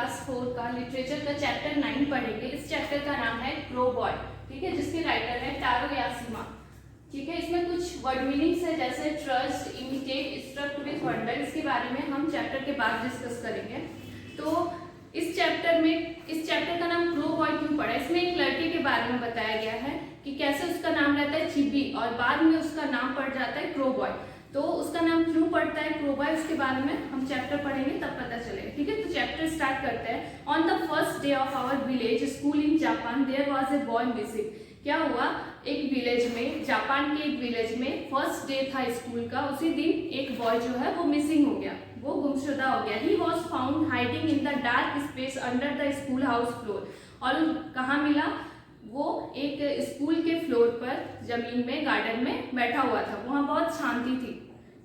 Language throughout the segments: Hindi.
क्लास 4 का लिटरेचर का चैप्टर 9 पढ़ेंगे। इस चैप्टर का नाम है क्रो बॉय, ठीक है, जिसके राइटर है टारो यासीमा। ठीक है, इसमें कुछ वर्ड मीनिंग्स है जैसे trust, imitate, struck with wonder. इसके बारे में हम चैप्टर के बाद डिस्कस करेंगे। तो इस चैप्टर का नाम क्रो बॉय क्यों पड़ा? इसमें एक लड़के के बारे में बताया गया है कि कैसे उसका नाम रहता है चिबी और बाद में उसका नाम पड़ जाता है क्रो बॉय। तो उसका नाम क्यों पड़ता है क्रो बॉय, उसके बारे में हम चैप्टर पढ़ेंगे तब पता चलेगा। ठीक है, तो चैप्टर स्टार्ट करते हैं। On the first day of our village school in Japan there was a boy missing. क्या हुआ? एक विलेज में, जापान के एक विलेज में फर्स्ट डे था स्कूल का, उसी दिन एक बॉय जो है वो मिसिंग हो गया, वो गुमशुदा हो गया। He was found hiding in the dark space under the school house floor. और कहाँ मिला? वो एक स्कूल के फ्लोर पर जमीन में गार्डन में बैठा हुआ था, वहां बहुत शांति थी।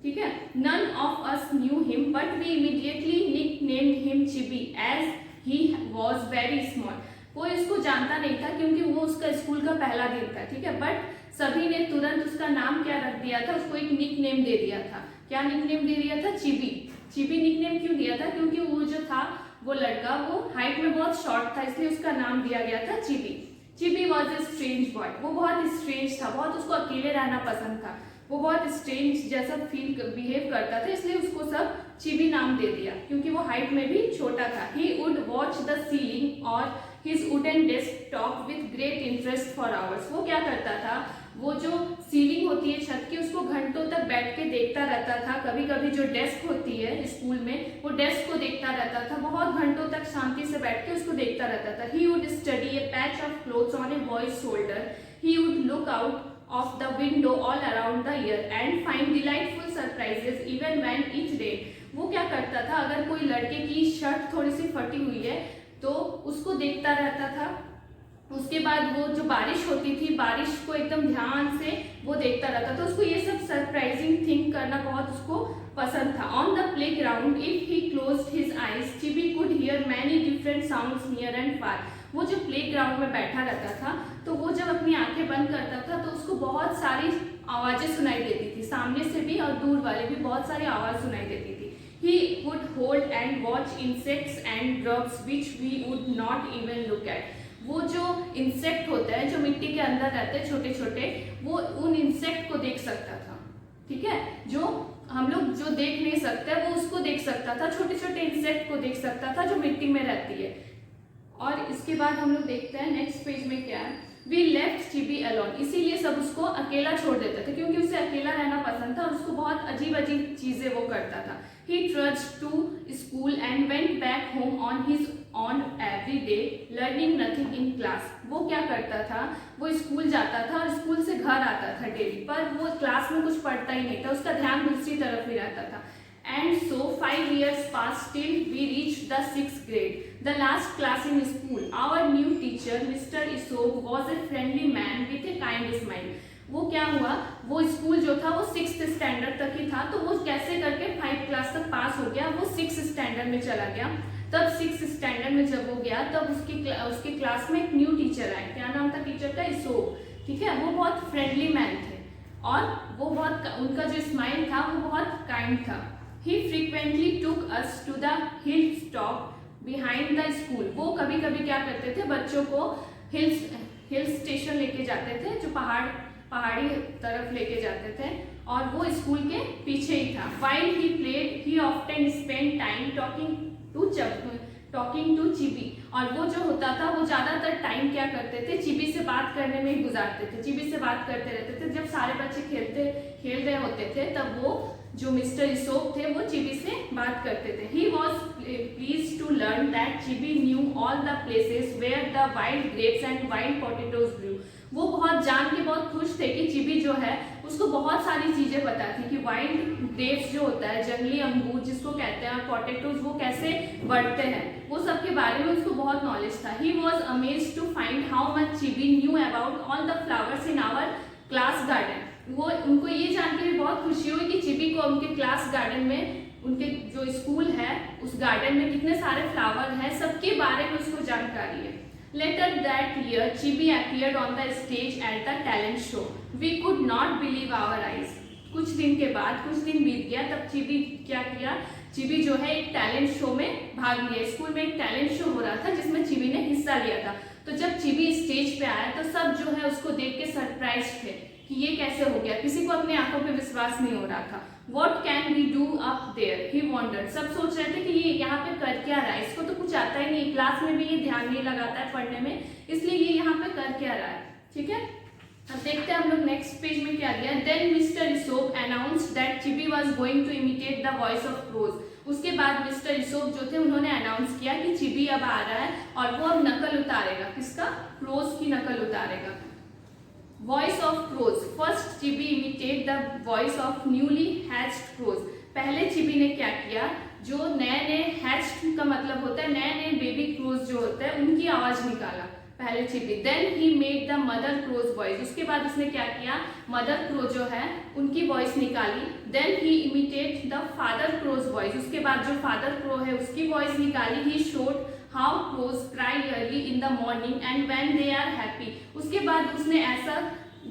ठीक है, none of us knew him but we immediately nicknamed him Chibi as he was very small. कोई इसको जानता नहीं था क्योंकि वो उसका स्कूल का पहला दिन था। ठीक है, बट सभी ने तुरंत उसका नाम क्या रख दिया था? उसको एक निक नेम दे दिया था। क्या निक नेम दे दिया था? चिबी। चिबी निक नेम क्यों दिया था? क्योंकि वो जो था वो लड़का वो हाइट में बहुत शॉर्ट था, इसलिए उसका नाम दिया गया था चिबी। चिबी वॉज ए स्ट्रेंज बॉय। वो बहुत स्ट्रेंज था, बहुत उसको अकेले रहना पसंद था, वो बहुत स्ट्रेंज जैसा बिहेव करता था, इसलिए उसको सब चिबी नाम दे दिया क्योंकि वो हाइट में भी छोटा था। He would watch the ceiling और his wooden desk top with great interest for hours. वो क्या करता था? वो जो सीलिंग होती है छत की, उसको घंटों तक बैठ के देखता रहता था। कभी कभी जो डेस्क होती है स्कूल में, वो डेस्क को देखता रहता था, बहुत घंटों तक शांति से बैठ के उसको देखता रहता था। He would study A patch of clothes on A boys shoulder. He would look out of the window all around the year and find delightful surprises even when it rained. वो क्या करता था? अगर कोई लड़के की शर्ट थोड़ी सी फटी हुई है तो उसको देखता रहता था। उसके बाद वो जो बारिश होती थी, बारिश को एकदम ध्यान से वो देखता रहता था। उसको ये सब सरप्राइजिंग थिंग करना बहुत उसको पसंद था। On the play ground if he closed his eyes Chibi could hear many different sounds near and far. वो जो प्ले ग्राउंड में बैठा रहता था तो वो जब अपनी आंखें बंद करता था तो उसको बहुत सारी आवाजें सुनाई देती थी, सामने से भी और दूर वाले भी बहुत सारी आवाज सुनाई देती थी। He would hold and watch insects and grubs which we would not even look at. वो जो इंसेक्ट होता है जो मिट्टी के अंदर रहते हैं छोटे छोटे, वो उन इंसेक्ट को देख सकता था। ठीक है, जो हम लोग जो देख नहीं सकते वो उसको देख सकता था, छोटे छोटे इंसेक्ट को देख सकता था जो मिट्टी में रहती है। और इसके बाद हम लोग देखते हैं नेक्स्ट पेज में क्या है। We left Chibi alone. इसीलिए सब उसको अकेला छोड़ देते थे क्योंकि उसे अकेला रहना पसंद था और उसको बहुत अजीब अजीब चीजें वो करता था। He trudged to school and went back home on his own every day, learning nothing in class. वो क्या करता था? वो स्कूल जाता था और स्कूल से घर आता था डेली, पर वो क्लास में कुछ पढ़ता ही नहीं था, उसका ध्यान दूसरी तरफ ही रहता था। And so 5 years passed till we reached the 6th grade, the last class in school. Our new teacher, Mr. Isok, was a friendly man with a kind smile. वो क्या हुआ? वो स्कूल जो था वो 6th स्टैंडर्ड तक ही था, तो वो कैसे करके 5 क्लास तक पास हो गया, वो 6th स्टैंडर्ड में चला गया। तब 6th स्टैंडर्ड में जब वो गया तब उसकी क्लास में एक न्यू टीचर आए। क्या नाम था टीचर का? इसोक। ठीक है, वो बहुत फ्रेंडली मैन थे और वो बहुत, उनका जो स्माइल था वो बहुत काइंड था। He frequently took us to the hilltop behind the school. वो कभी कभी क्या करते थे? बच्चों को हिल स्टेशन लेके जाते थे, जो पहाड़ी तरफ लेके जाते थे, और वो स्कूल के पीछे ही था। While he played, he often spent time talking to चिबी। और वो जो होता था वो ज्यादातर टाइम क्या करते थे? चिबी से बात करने में ही गुजारते थे, चिबी से बात करते रहते थे। जब सारे बच्चे खेल रहे होते थे तब वो जो मिस्टर इसोक थे वो चिबी से बात करते थे। He was pleased to learn that चिबी knew all the places where the wild grapes and wild potatoes grew. वो बहुत जान के बहुत खुश थे कि चिबी जो है उसको बहुत सारी चीजें पता थी कि वाइल्ड ग्रेप्स जो होता है, जंगली अंगूर जिसको कहते हैं, पोटैटोज वो कैसे बढ़ते हैं, वो सब के बारे में उसको बहुत नॉलेज था। He was amazed to find how much चिबी knew about all the flowers in our class garden. वो उनको ये जान के भी बहुत खुशी हुई कि चिबी को उनके क्लास गार्डन में, उनके जो स्कूल है उस गार्डन में कितने सारे फ्लावर हैं, सबके बारे में उसको जानकारी है। Later that year, Chibi appeared on the stage at the talent show. We could not believe our eyes. कुछ दिन के बाद, कुछ दिन बीत गया, तब चिबी क्या किया? चिबी जो है एक टैलेंट शो में भाग लिया, स्कूल में एक टैलेंट शो हो रहा था जिसमें चिबी ने हिस्सा लिया था। तो जब चिबी स्टेज पे आया तो सब जो है उसको देख के सरप्राइज थे कि ये कैसे हो गया, किसी को अपनी आंखों पे विश्वास नहीं हो रहा था। What can we do up there? He wondered. सब सोच रहे थे कि ये यहाँ पे कर क्या रहा है, इसको तो कुछ आता ही नहीं, क्लास में भी ये ध्यान नहीं लगाता है पढ़ने में, इसलिए ये यहाँ पे कर क्या रहा है। ठीक है, अब देखते हैं हम लोग नेक्स्ट पेज में क्या दिया। Then Mr. Isop announced that Chibi was going to imitate the voice of crows. उसके बाद मिस्टर इसोप जो थे उन्होंने अनाउंस किया कि चिबी अब आ रहा है और वो अब नकल उतारेगा, किसका, क्रोज की नकल उतारेगा। Voice of crows, first Chibi imitate the voice of newly hatched crows. पहले चिबी ने क्या किया, जो नए नए हैच्ड का मतलब होता है नए नए बेबी क्रोज जो होते हैं उनकी आवाज निकाला पहले Chibi. Then he made the mother crow's voice, उसके बाद उसने क्या किया, मदर क्रो जो है उनकी वॉइस निकाली। Then he imitate the father crow's voice, उसके बाद जो फादर क्रो है उसकी वॉइस निकाली। He showed how crows cry early in the morning and when they are happy, उसके बाद उसने ऐसा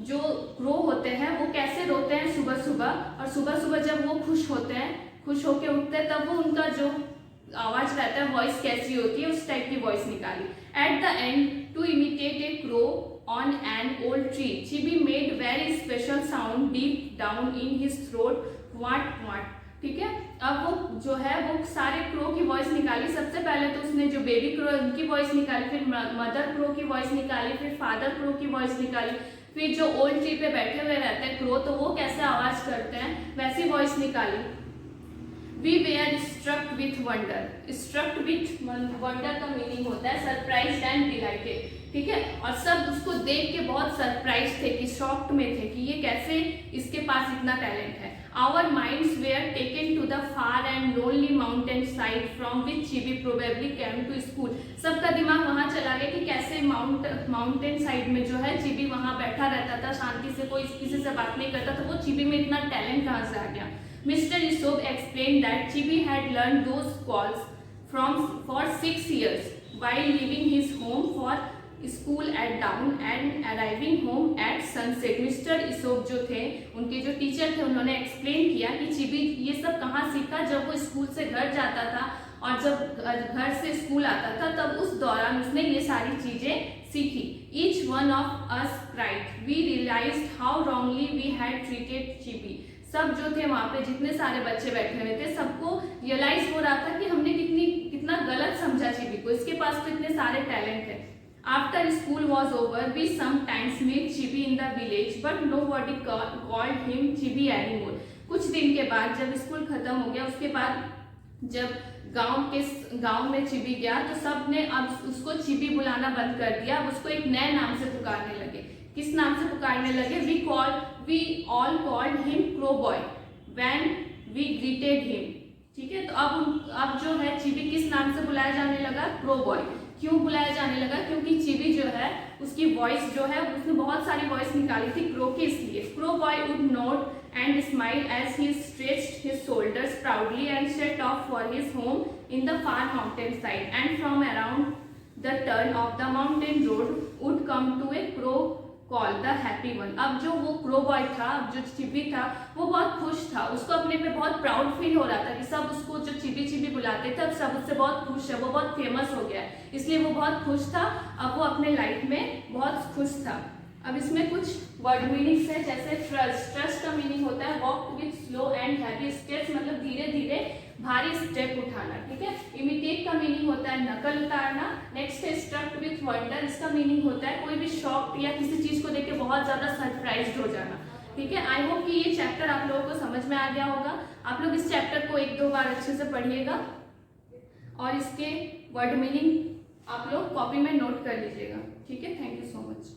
जो क्रो होते हैं वो कैसे रोते हैं सुबह सुबह, और सुबह सुबह जब वो खुश होते हैं, खुश होके उठते हैं, तब वो उनका जो आवाज रहता है वॉइस कैसी होती है उस टाइप की वॉइस निकाली। At the end to imitate a crow on an old tree, Chibi made very special sound deep down in his throat, वाट वाट। ठीक है, अब वो जो है वो सारे क्रो की वॉइस निकाली। सबसे पहले तो उसने जो बेबी क्रो है उनकी वॉइस निकाली, फिर मदर क्रो की वॉइस निकाली, फिर फादर क्रो की वॉइस निकाली, फिर जो ओल्ड ट्री पे बैठे हुए रहते हैं क्रो तो वो कैसे आवाज करते हैं वैसी वॉइस निकाली। We were struck with wonder. Struck with wonder का मीनिंग होता है सरप्राइज्ड एंड डिलाइटेड। ठीक है, और सब उसको देख के बहुत सरप्राइज थे कि शॉक्ड में थे कि ये कैसे इसके पास इतना टैलेंट है। Our minds were taken to the far and lonely mountain side from which Chibi probably came to school. सबका दिमाग वहाँ चला गया कि कैसे माउंटेन साइड में जो है चिबी वहाँ बैठा रहता था शांति से, कोई किसी से बात नहीं करता, तो वो चिबी में इतना टैलेंट कहाँ से आ गया। Mr. Isop explained that Chibi had learned those calls for 6 years while leaving his home for school at dawn and arriving home at sunset. Mr. Isop जो थे उनके जो टीचर थे उन्होंने एक्सप्लेन किया कि चिबी ये सब कहाँ सीखा, जब वो स्कूल से घर जाता था और जब घर से स्कूल आता था तब उस दौरान उसने ये सारी चीजें सीखी। Each one of us cried. We realized how wrongly we had treated Chibi. सब जो थे वहाँ पे जितने सारे बच्चे बैठे हुए थे सबको रियलाइज हो रहा था कि हमने कितना गलत समझा चिबी को, इसके पास तो इतने सारे टैलेंट है। After school was over we sometimes meet Chibi in the village but nobody called him Chibi anymore. कुछ दिन के बाद जब स्कूल खत्म हो गया उसके बाद जब गांव में चिबी गया तो सब ने अब उसको चिबी बुलाना बंद कर दिया, अब उसको एक नए नाम से पुकारने लगे। किस नाम से पुकारने लगे, we all called him crow boy when we greeted him. ठीक है, तो अब जो है चिबी किस नाम से बुलाया जाने लगा, क्रो बॉय। क्यों बुलाया जाने लगा, क्योंकि चिबी जो है उसकी वॉइस जो है उसने बहुत सारी वॉइस निकाली थी क्रो की, इसलिए। Crow boy would note and smile as he stretched his shoulders proudly and set off for his home in the far mountain side, and from around the turn of the mountain road would come to a crow call the happy one. अब जो वो क्रो बॉय था, अब जो चिबी था वो बहुत खुश था, उसको अपने पे बहुत प्राउड फील हो रहा था कि सब उसको जो चिबी चिबी बुलाते थे अब सब उससे बहुत खुश है, वो बहुत फेमस हो गया है, इसलिए वो बहुत खुश था। अब वो अपने लाइफ में बहुत खुश था। अब इसमें कुछ वर्ड मीनिंग्स है, जैसे ट्रस्ट का मीनिंग होता है walk with slow and heavy steps, मतलब धीरे धीरे भारी स्टेप उठाना। ठीक है, इमिटेट का मीनिंग होता है नकल उतारना। नेक्स्ट है स्ट्रक विथ वंडर, इसका मीनिंग होता है कोई भी शॉक या किसी चीज को देख के बहुत ज्यादा सरप्राइज्ड हो जाना। ठीक है, आई होप कि ये चैप्टर आप लोगों को समझ में आ गया होगा। आप लोग इस चैप्टर को 1-2 बार अच्छे से पढ़िएगा और इसके वर्ड मीनिंग आप लोग कॉपी में नोट कर लीजिएगा। ठीक है, थैंक यू सो मच।